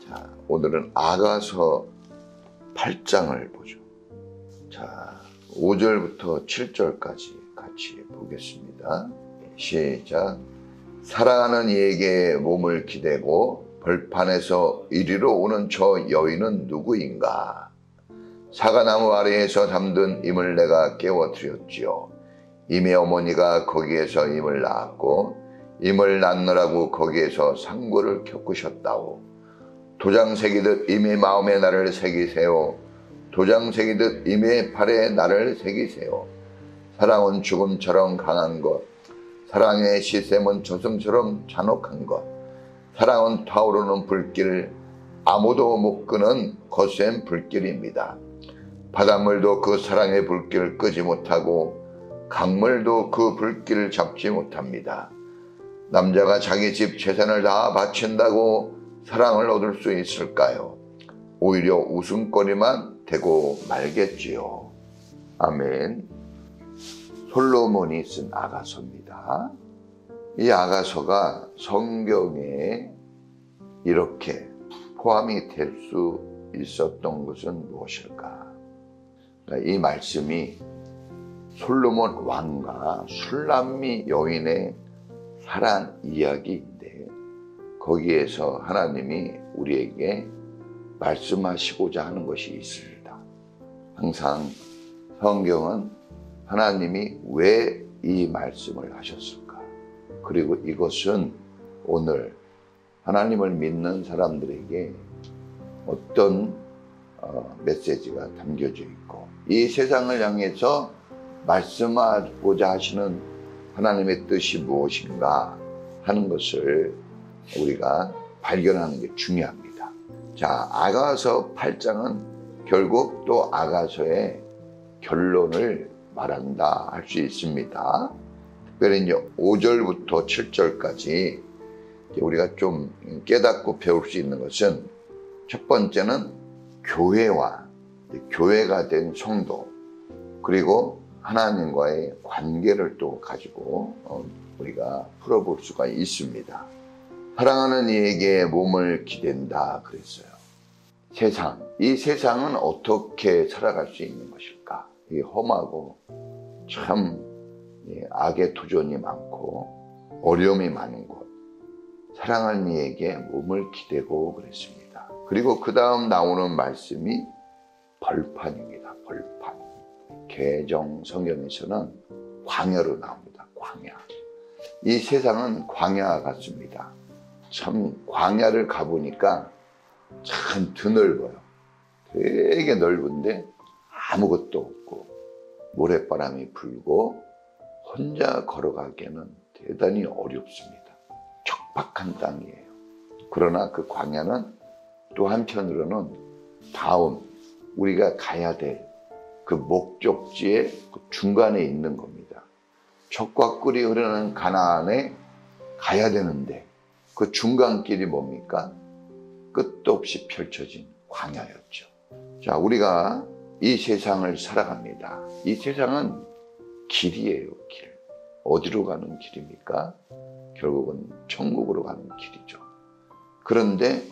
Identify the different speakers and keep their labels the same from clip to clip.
Speaker 1: 자, 오늘은 아가서 8장을 보죠. 자, 5절부터 7절까지 같이 보겠습니다. 시작. 사랑하는 이에게 몸을 기대고 벌판에서 이리로 오는 저 여인은 누구인가? 사과나무 아래에서 잠든 임을 내가 깨워드렸지요. 임의 어머니가 거기에서 임을 낳았고 임을 낳느라고 거기에서 상고를 겪으셨다오. 도장 새기듯 임의 마음에 나를 새기세요. 도장 새기듯 임의 팔에 나를 새기세요. 사랑은 죽음처럼 강한 것, 사랑의 시샘은 저승처럼 잔혹한 것, 사랑은 타오르는 불길, 아무도 못 끄는 거센 불길입니다. 바닷물도 그 사랑의 불길을 끄지 못하고 강물도 그 불길을 잡지 못합니다. 남자가 자기 집 재산을 다 바친다고 사랑을 얻을 수 있을까요? 오히려 웃음거리만 되고 말겠지요. 아멘. 솔로몬이 쓴 아가서입니다. 이 아가서가 성경에 이렇게 포함이 될 수 있었던 것은 무엇일까? 이 말씀이 솔로몬 왕과 술람미 여인의 사랑 이야기인데 거기에서 하나님이 우리에게 말씀하시고자 하는 것이 있습니다. 항상 성경은 하나님이 왜 이 말씀을 하셨을까? 그리고 이것은 오늘 하나님을 믿는 사람들에게 어떤 메시지가 담겨져 있고 이 세상을 향해서 말씀하고자 하시는 하나님의 뜻이 무엇인가 하는 것을 우리가 발견하는 게 중요합니다. 자, 아가서 8장은 결국 또 아가서의 결론을 말한다 할 수 있습니다. 특별히 이제 5절부터 7절까지 우리가 좀 깨닫고 배울 수 있는 것은 첫 번째는 교회와 교회가 된 성도 그리고 하나님과의 관계를 또 가지고 우리가 풀어볼 수가 있습니다. 사랑하는 이에게 몸을 기댄다 그랬어요. 세상, 이 세상은 어떻게 살아갈 수 있는 것일까? 이게 험하고 참 악의 도전이 많고 어려움이 많은 곳. 사랑하는 이에게 몸을 기대고 그랬습니다. 그리고 그 다음 나오는 말씀이 벌판입니다. 벌판. 개정 성경에서는 광야로 나옵니다. 광야. 이 세상은 광야 같습니다. 참 광야를 가보니까 참 드넓어요. 되게 넓은데 아무것도 없고 모래바람이 불고 혼자 걸어가기에는 대단히 어렵습니다. 척박한 땅이에요. 그러나 그 광야는 또 한편으로는 다음 우리가 가야 될 그 목적지의 그 중간에 있는 겁니다. 젖과 꿀이 흐르는 가나안에 가야 되는데 그 중간길이 뭡니까? 끝도 없이 펼쳐진 광야였죠. 자, 우리가 이 세상을 살아갑니다. 이 세상은 길이에요, 길. 어디로 가는 길입니까? 결국은 천국으로 가는 길이죠. 그런데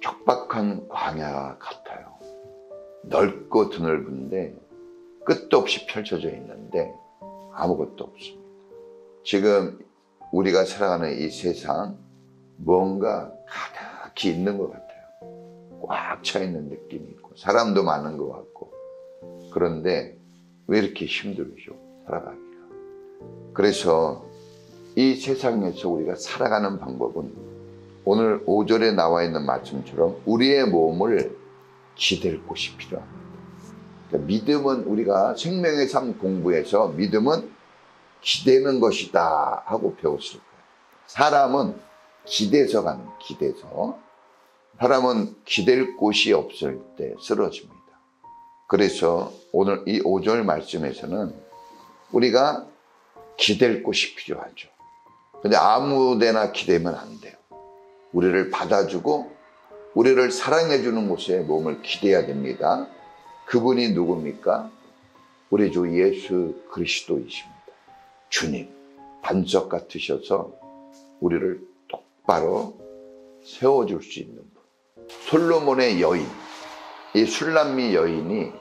Speaker 1: 척박한 광야 같아요. 넓고 드넓은데 끝도 없이 펼쳐져 있는데 아무것도 없습니다. 지금 우리가 살아가는 이 세상 뭔가 가득히 있는 것 같아요. 꽉 차 있는 느낌이 있고 사람도 많은 것 같고 그런데 왜 이렇게 힘들죠? 살아가기가. 그래서 이 세상에서 우리가 살아가는 방법은 오늘 5절에 나와 있는 말씀처럼 우리의 몸을 기댈 곳이 필요합니다. 그러니까 믿음은 우리가 생명의 삶 공부에서 믿음은 기대는 것이다 하고 배웠을 거예요. 사람은 기대서 가는 기대서. 사람은 기댈 곳이 없을 때 쓰러집니다. 그래서 오늘 이 5절 말씀에서는 우리가 기댈 곳이 필요하죠. 근데 아무 데나 기대면 안 돼요. 우리를 받아주고 우리를 사랑해주는 곳에 몸을 기대야 됩니다. 그분이 누굽니까? 우리 주 예수 그리스도이십니다. 주님, 반석 같으셔서 우리를 똑바로 세워줄 수 있는 분. 솔로몬의 여인, 이 술람미 여인이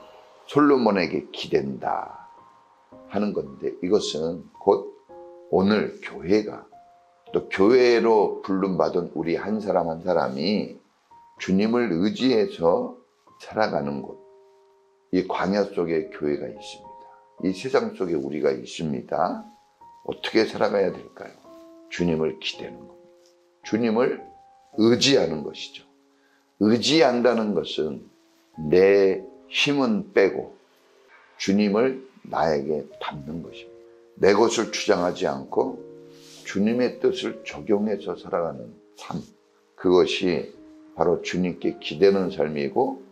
Speaker 1: 솔로몬에게 기댄다 하는 건데, 이것은 곧 오늘 교회가, 또 교회로 부름받은 우리 한 사람 한 사람이 주님을 의지해서 살아가는 곳, 이 광야 속에 교회가 있습니다. 이 세상 속에 우리가 있습니다. 어떻게 살아가야 될까요? 주님을 기대는 겁니다. 주님을 의지하는 것이죠. 의지한다는 것은 내 힘은 빼고 주님을 나에게 담는 것입니다. 내 것을 주장하지 않고 주님의 뜻을 적용해서 살아가는 삶, 그것이 바로 주님께 기대는 삶이고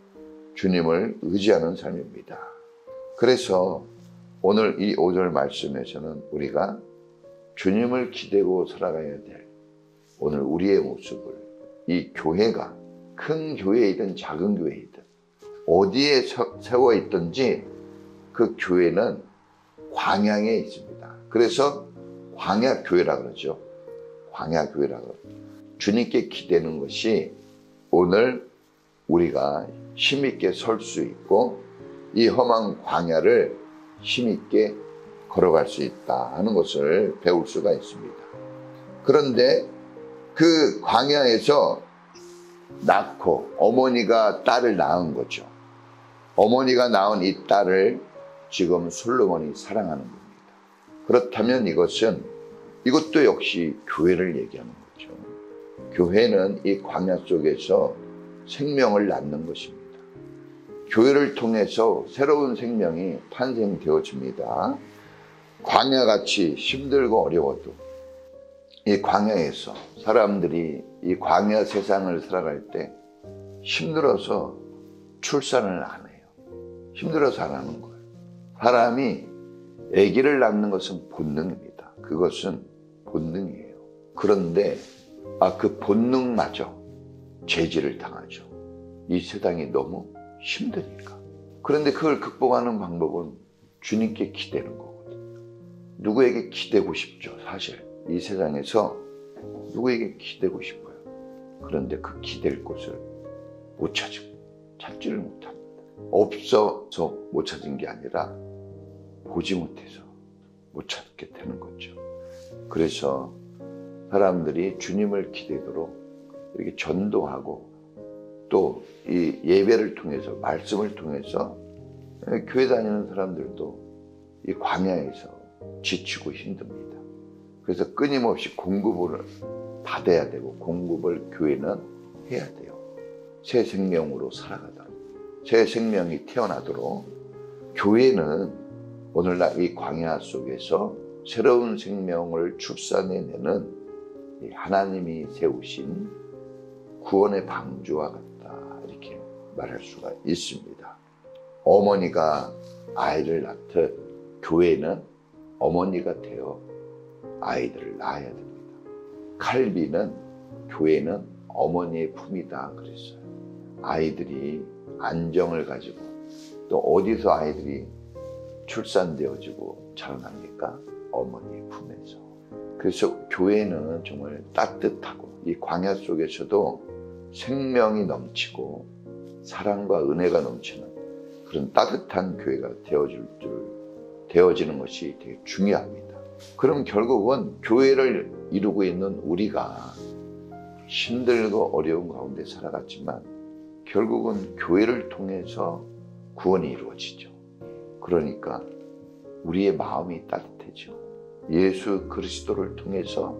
Speaker 1: 주님을 의지하는 삶입니다. 그래서 오늘 이 5절 말씀에서는 우리가 주님을 기대고 살아가야 될 오늘 우리의 모습을, 이 교회가 큰 교회이든 작은 교회이든 어디에 세워 있든지 그 교회는 광야에 있습니다. 그래서 광야교회라 그러죠. 광야교회라 그러죠. 주님께 기대는 것이 오늘 우리가 힘있게 설 수 있고 이 험한 광야를 힘있게 걸어갈 수 있다 하는 것을 배울 수가 있습니다. 그런데 그 광야에서 낳고 어머니가 딸을 낳은 거죠. 어머니가 낳은 이 딸을 지금 솔로몬이 사랑하는 겁니다. 그렇다면 이것도 역시 교회를 얘기하는 거죠. 교회는 이 광야 속에서 생명을 낳는 것입니다. 교회를 통해서 새로운 생명이 탄생되어집니다. 광야같이 힘들고 어려워도 이 광야에서 사람들이 이 광야 세상을 살아갈 때 힘들어서 출산을 안 해요. 힘들어서 안 하는 거예요. 사람이 아기를 낳는 것은 본능입니다. 그것은 본능이에요. 그런데 그 본능마저 제지를 당하죠. 이 세상이 너무 힘드니까. 그런데 그걸 극복하는 방법은 주님께 기대는 거거든요. 누구에게 기대고 싶죠, 사실. 이 세상에서 누구에게 기대고 싶어요. 그런데 그 기댈 곳을 못 찾지를 못합니다. 없어서 못 찾은 게 아니라 보지 못해서 못 찾게 되는 거죠. 그래서 사람들이 주님을 기대도록 이렇게 전도하고 또 이 예배를 통해서, 말씀을 통해서 교회 다니는 사람들도 이 광야에서 지치고 힘듭니다. 그래서 끊임없이 공급을 받아야 되고 공급을 교회는 해야 돼요. 새 생명으로 살아가도록, 새 생명이 태어나도록 교회는 오늘날 이 광야 속에서 새로운 생명을 출산해내는 하나님이 세우신 구원의 방주와 같다, 이렇게 말할 수가 있습니다. 어머니가 아이를 낳듯 교회는 어머니가 되어 아이들을 낳아야 됩니다. 칼빈은 교회는 어머니의 품이다 그랬어요. 아이들이 안정을 가지고 또 어디서 아이들이 출산되어지고 자라납니까? 어머니의 품에서. 그래서 교회는 정말 따뜻하고 이 광야 속에서도 생명이 넘치고 사랑과 은혜가 넘치는 그런 따뜻한 교회가 되어지는 것이 되게 중요합니다. 그럼 결국은 교회를 이루고 있는 우리가 힘들고 어려운 가운데 살아갔지만 결국은 교회를 통해서 구원이 이루어지죠. 그러니까 우리의 마음이 따뜻해져. 예수 그리스도를 통해서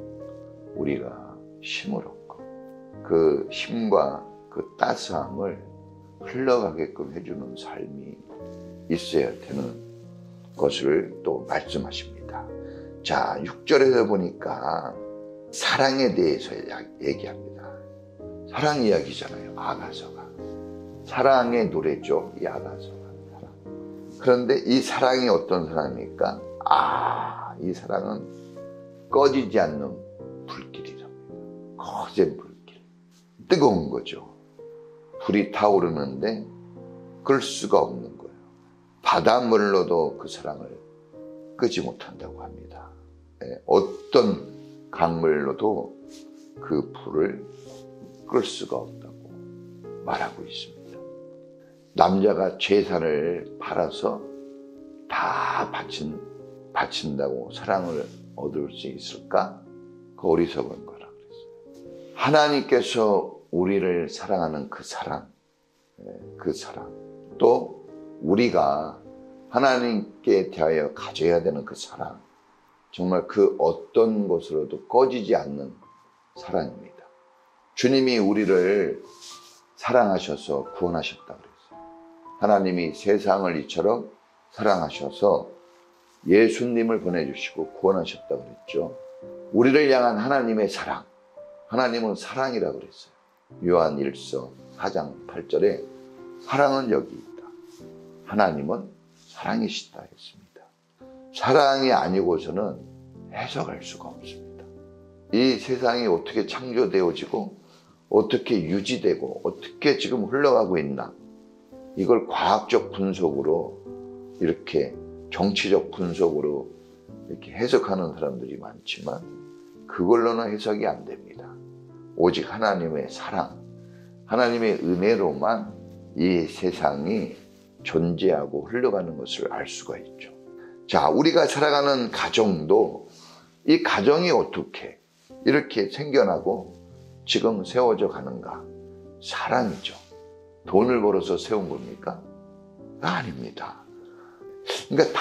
Speaker 1: 우리가 힘을 얻고 그 힘과 그 따스함을 흘러가게끔 해주는 삶이 있어야 되는 것을 또 말씀하십니다. 자, 6절에서 보니까 사랑에 대해서 얘기합니다. 사랑 이야기잖아요. 아가서가. 사랑의 노래죠. 이 아가서가. 사랑. 그런데 이 사랑이 어떤 사랑입니까? 이 사랑은 꺼지지 않는 불길이랍니다. 거센 불길. 뜨거운 거죠. 불이 타오르는데 끌 수가 없는 거예요. 바닷물로도 그 사랑을 끄지 못한다고 합니다. 어떤 강물로도 그 불을 끌 수가 없다고 말하고 있습니다. 남자가 재산을 팔아서 다 바친다고 사랑을 얻을 수 있을까? 그 어리석은 거라 그랬어요. 하나님께서 우리를 사랑하는 그 사랑, 또 우리가 하나님께 대하여 가져야 되는 그 사랑, 정말 그 어떤 것으로도 꺼지지 않는 사랑입니다. 주님이 우리를 사랑하셔서 구원하셨다고 그랬어요. 하나님이 세상을 이처럼 사랑하셔서 예수님을 보내주시고 구원하셨다고 그랬죠. 우리를 향한 하나님의 사랑, 하나님은 사랑이라고 그랬어요. 요한 1서 4장 8절에 사랑은 여기 있다. 하나님은 사랑이시다 했습니다. 사랑이 아니고서는 해석할 수가 없습니다. 이 세상이 어떻게 창조되어지고 어떻게 유지되고 어떻게 지금 흘러가고 있나, 이걸 과학적 분석으로, 이렇게 정치적 분석으로 이렇게 해석하는 사람들이 많지만 그걸로는 해석이 안 됩니다. 오직 하나님의 사랑, 하나님의 은혜로만 이 세상이 존재하고 흘러가는 것을 알 수가 있죠. 자, 우리가 살아가는 가정도 이 가정이 어떻게 이렇게 생겨나고 지금 세워져 가는가? 사랑이죠. 돈을 벌어서 세운 겁니까? 아닙니다. 그러니까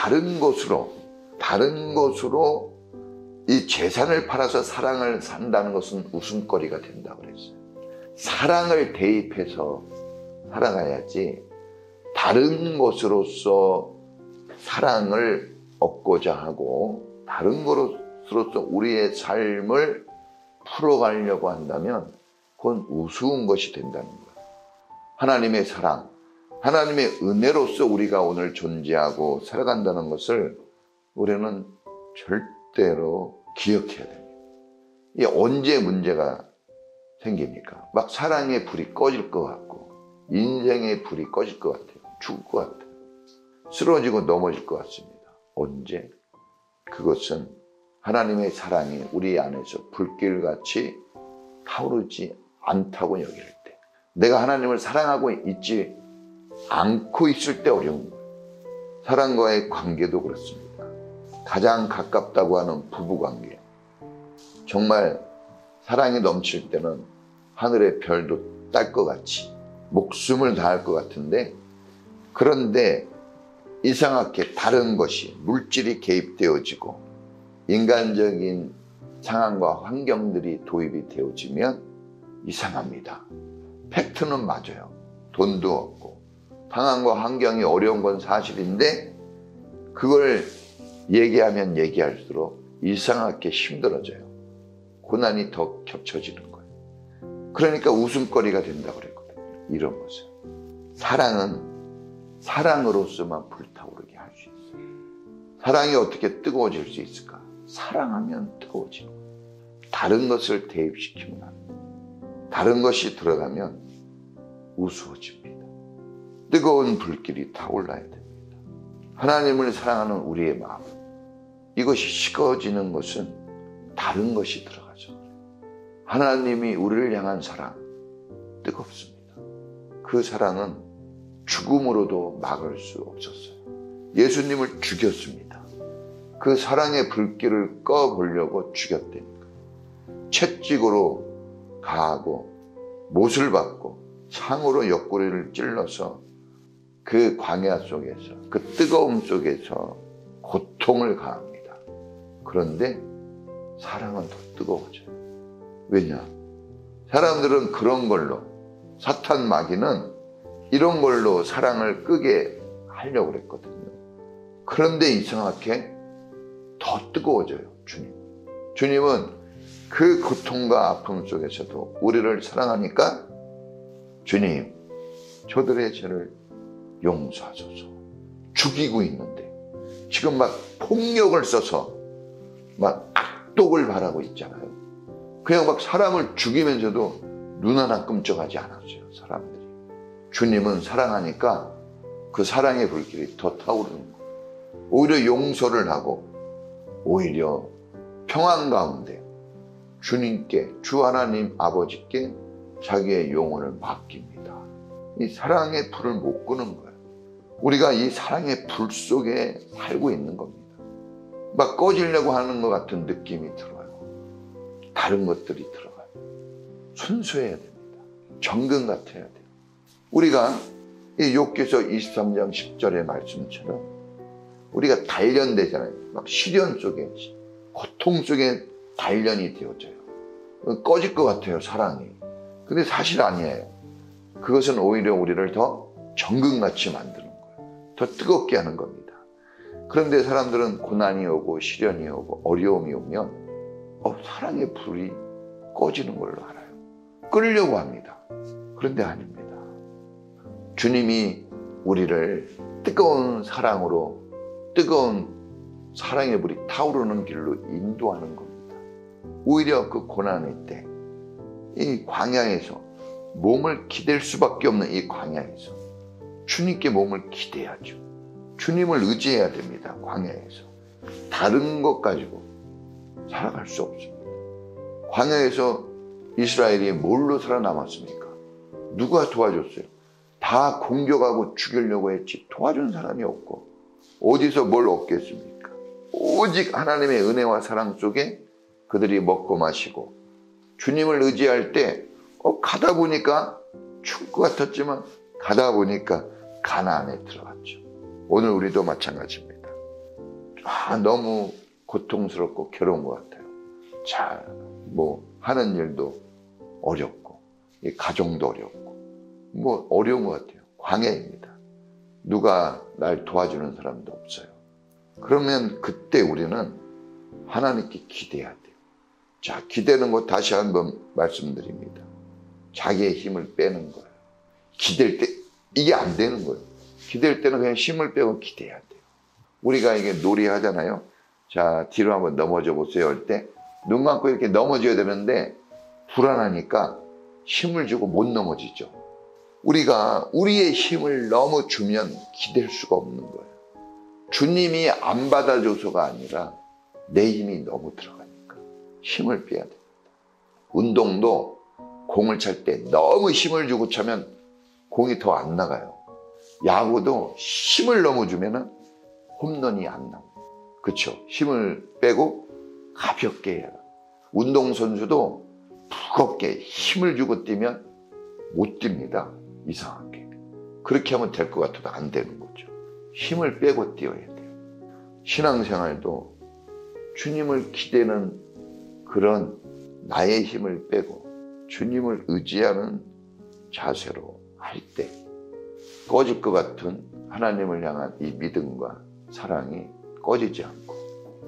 Speaker 1: 다른 것으로 이 재산을 팔아서 사랑을 산다는 것은 웃음거리가 된다고 그랬어요. 사랑을 대입해서 살아가야지 다른 것으로서 사랑을 얻고자 하고 다른 것으로서 우리의 삶을 풀어가려고 한다면 그건 우스운 것이 된다는 거예요. 하나님의 사랑, 하나님의 은혜로서 우리가 오늘 존재하고 살아간다는 것을 우리는 절대로 기억해야 됩니다. 이게 언제 문제가 생깁니까? 막 사랑의 불이 꺼질 것 같고 인생의 불이 꺼질 것 같아요. 죽을 것 같아요. 쓰러지고 넘어질 것 같습니다. 언제? 그것은 하나님의 사랑이 우리 안에서 불길같이 타오르지 않다고 여길 때, 내가 하나님을 사랑하고 있지 않고 있을 때 어려운 거예요. 사랑과의 관계도 그렇습니다. 가장 가깝다고 하는 부부관계, 정말 사랑이 넘칠 때는 하늘의 별도 딸 것 같이 목숨을 다할 것 같은데, 그런데 이상하게 다른 것이, 물질이 개입되어지고 인간적인 상황과 환경들이 도입이 되어지면 이상합니다. 팩트는 맞아요. 돈도 없고 상황과 환경이 어려운 건 사실인데 그걸 얘기하면 얘기할수록 이상하게 힘들어져요. 고난이 더 겹쳐지는 거예요. 그러니까 웃음거리가 된다고 그랬거든요. 이런 것은 사랑은 사랑으로서만 불타오르게 할 수 있어요. 사랑이 어떻게 뜨거워질 수 있을까? 사랑하면 뜨거워지는 거예요. 다른 것을 대입시키면 안 돼요. 다른 것이 들어가면 우스워집니다. 뜨거운 불길이 타올라야 됩니다. 하나님을 사랑하는 우리의 마음, 이것이 식어지는 것은 다른 것이 들어가죠. 하나님이 우리를 향한 사랑, 뜨겁습니다. 그 사랑은 죽음으로도 막을 수 없었어요. 예수님을 죽였습니다. 그 사랑의 불길을 꺼보려고 죽였다니까. 채찍으로 가하고 못을 받고 창으로 옆구리를 찔러서 그 광야 속에서, 그 뜨거움 속에서 고통을 가합니다. 그런데 사랑은 더 뜨거워져요. 왜냐? 사람들은 그런 걸로, 사탄 마귀는 이런 걸로 사랑을 끄게 하려고 그랬거든요. 그런데 이상하게 더 뜨거워져요, 주님. 주님은 그 고통과 아픔 속에서도 우리를 사랑하니까, 주님, 저들의 죄를 용서하소서. 죽이고 있는데 지금 막 폭력을 써서 막 악독을 바라고 있잖아요. 그냥 막 사람을 죽이면서도 눈 하나 끔찍하지 않았어요, 사람들이. 주님은 사랑하니까 그 사랑의 불길이 더 타오르는 거예요. 오히려 용서를 하고 오히려 평안 가운데 주님께, 주 하나님 아버지께 자기의 영혼을 맡깁니다. 이 사랑의 불을 못 끄는 거예요. 우리가 이 사랑의 불 속에 살고 있는 겁니다. 막 꺼지려고 하는 것 같은 느낌이 들어요. 다른 것들이 들어가요. 순수해야 됩니다. 정금 같아야 돼요. 우리가 이 욥기서 23장 10절의 말씀처럼 우리가 단련되잖아요. 막 시련 속에, 고통 속에 단련이 되어져요. 꺼질 것 같아요, 사랑이. 근데 사실 아니에요. 그것은 오히려 우리를 더 정금같이 만드는 거예요. 더 뜨겁게 하는 겁니다. 그런데 사람들은 고난이 오고 시련이 오고 어려움이 오면 사랑의 불이 꺼지는 걸로 알아요. 끄려고 합니다. 그런데 아닙니다. 주님이 우리를 뜨거운 사랑으로, 뜨거운 사랑의 불이 타오르는 길로 인도하는 겁니다. 오히려 그 고난의 때, 이 광야에서 몸을 기댈 수밖에 없는 이 광야에서 주님께 몸을 기대야죠. 주님을 의지해야 됩니다. 광야에서. 다른 것 가지고 살아갈 수 없습니다. 광야에서 이스라엘이 뭘로 살아남았습니까? 누가 도와줬어요? 다 공격하고 죽이려고 했지 도와준 사람이 없고 어디서 뭘 얻겠습니까? 오직 하나님의 은혜와 사랑 속에 그들이 먹고 마시고 주님을 의지할 때 가다 보니까 죽을 것 같았지만 가다 보니까 가나안에 들어갔죠. 오늘 우리도 마찬가지입니다. 너무 고통스럽고 괴로운 것 같아요. 하는 일도 어렵고 가정도 어렵고 어려운 것 같아요. 광야입니다. 누가 날 도와주는 사람도 없어요. 그러면 그때 우리는 하나님께 기대해야 돼요. 기대는 거 다시 한번 말씀드립니다. 자기의 힘을 빼는 거예요. 기댈 때 이게 안 되는 거예요. 기댈 때는 그냥 힘을 빼고 기대해야 돼요. 우리가 이게 놀이 하잖아요. 뒤로 한번 넘어져 보세요 할 때 눈 감고 이렇게 넘어져야 되는데 불안하니까 힘을 주고 못 넘어지죠. 우리가 우리의 힘을 너무 주면 기댈 수가 없는 거예요. 주님이 안 받아줘서가 아니라 내 힘이 너무 들어가니까 힘을 빼야 됩니다. 운동도 공을 찰 때 너무 힘을 주고 차면 공이 더 안 나가요. 야구도 힘을 너무 주면 홈런이 안 나옵니다. 그렇죠? 힘을 빼고 가볍게 해야. 운동선수도 무겁게 힘을 주고 뛰면 못 뜁니다. 이상하게. 그렇게 하면 될 것 같아도 안 되는 거죠. 힘을 빼고 뛰어야 돼요. 신앙생활도 주님을 기대는 그런 나의 힘을 빼고 주님을 의지하는 자세로 할 때 꺼질 것 같은 하나님을 향한 이 믿음과 사랑이 꺼지지 않고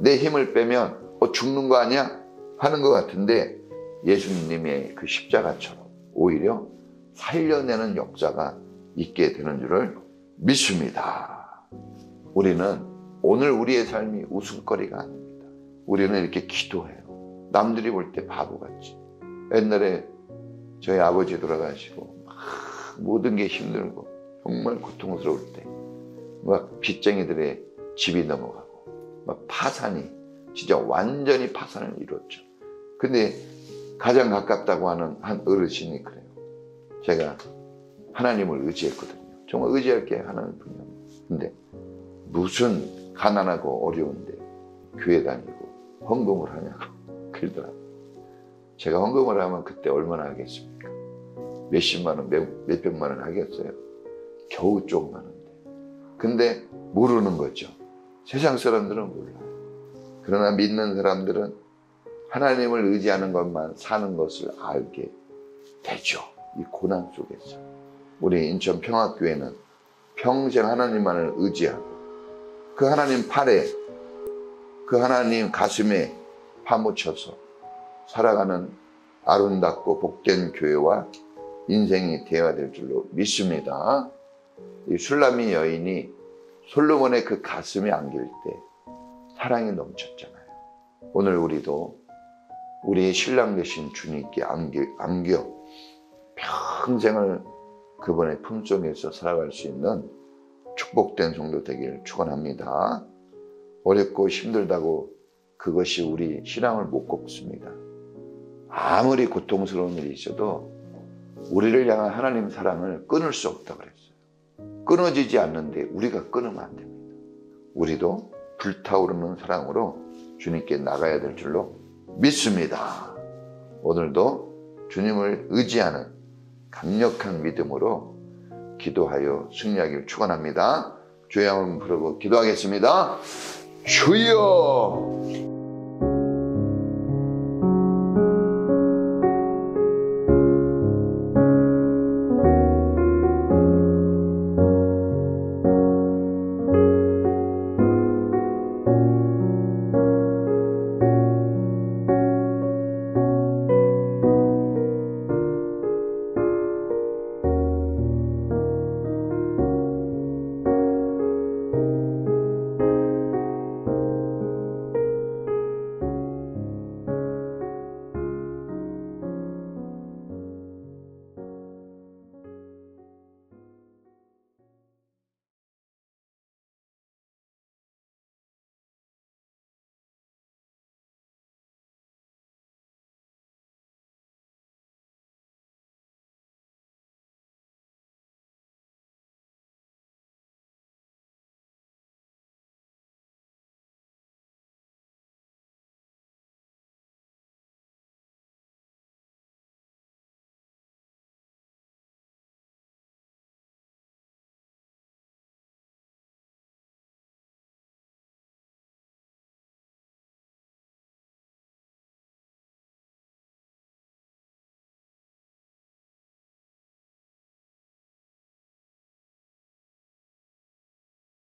Speaker 1: 내 힘을 빼면 죽는 거 아니야? 하는 것 같은데 예수님의 그 십자가처럼 오히려 살려내는 역사가 있게 되는 줄을 믿습니다. 우리는 오늘 우리의 삶이 웃음거리가 아닙니다. 우리는 이렇게 기도해요. 남들이 볼 때 바보같이. 옛날에 저희 아버지 돌아가시고 모든 게 힘들고 정말 고통스러울 때 막 빚쟁이들의 집이 넘어가고 막 파산이 진짜 완전히 파산을 이뤘죠. 근데 가장 가깝다고 하는 한 어르신이 그래요. 제가 하나님을 의지했거든요. 정말 의지할 게 하나님뿐이야. 근데 무슨 가난하고 어려운데 교회 다니고 헌금을 하냐고 그러더라고요. 제가 헌금을 하면 그때 얼마나 하겠습니까? 몇십만 원, 몇백만 원 하겠어요? 겨우 조금 하는데. 근데 모르는 거죠. 세상 사람들은 몰라요. 그러나 믿는 사람들은 하나님을 의지하는 것만 사는 것을 알게 되죠. 이 고난 속에서. 우리 인천 평화교회는 평생 하나님만을 의지하고 그 하나님 팔에, 그 하나님 가슴에 파묻혀서 살아가는 아름답고 복된 교회와 인생이 되어야 될 줄로 믿습니다. 이 슐라미 여인이 솔로몬의 그 가슴에 안길 때 사랑이 넘쳤잖아요. 오늘 우리도 우리의 신랑 되신 주님께 안겨 평생을 그분의 품속에서 살아갈 수 있는 축복된 성도 되기를 축원합니다. 어렵고 힘들다고 그것이 우리 신앙을 못 꺾습니다. 아무리 고통스러운 일이 있어도 우리를 향한 하나님 사랑을 끊을 수 없다고 그랬어요. 끊어지지 않는데 우리가 끊으면 안 됩니다. 우리도 불타오르는 사랑으로 주님께 나가야 될 줄로 믿습니다. 오늘도 주님을 의지하는 강력한 믿음으로 기도하여 승리하기를 축원합니다. 주여 한번 부르고 기도하겠습니다. 주여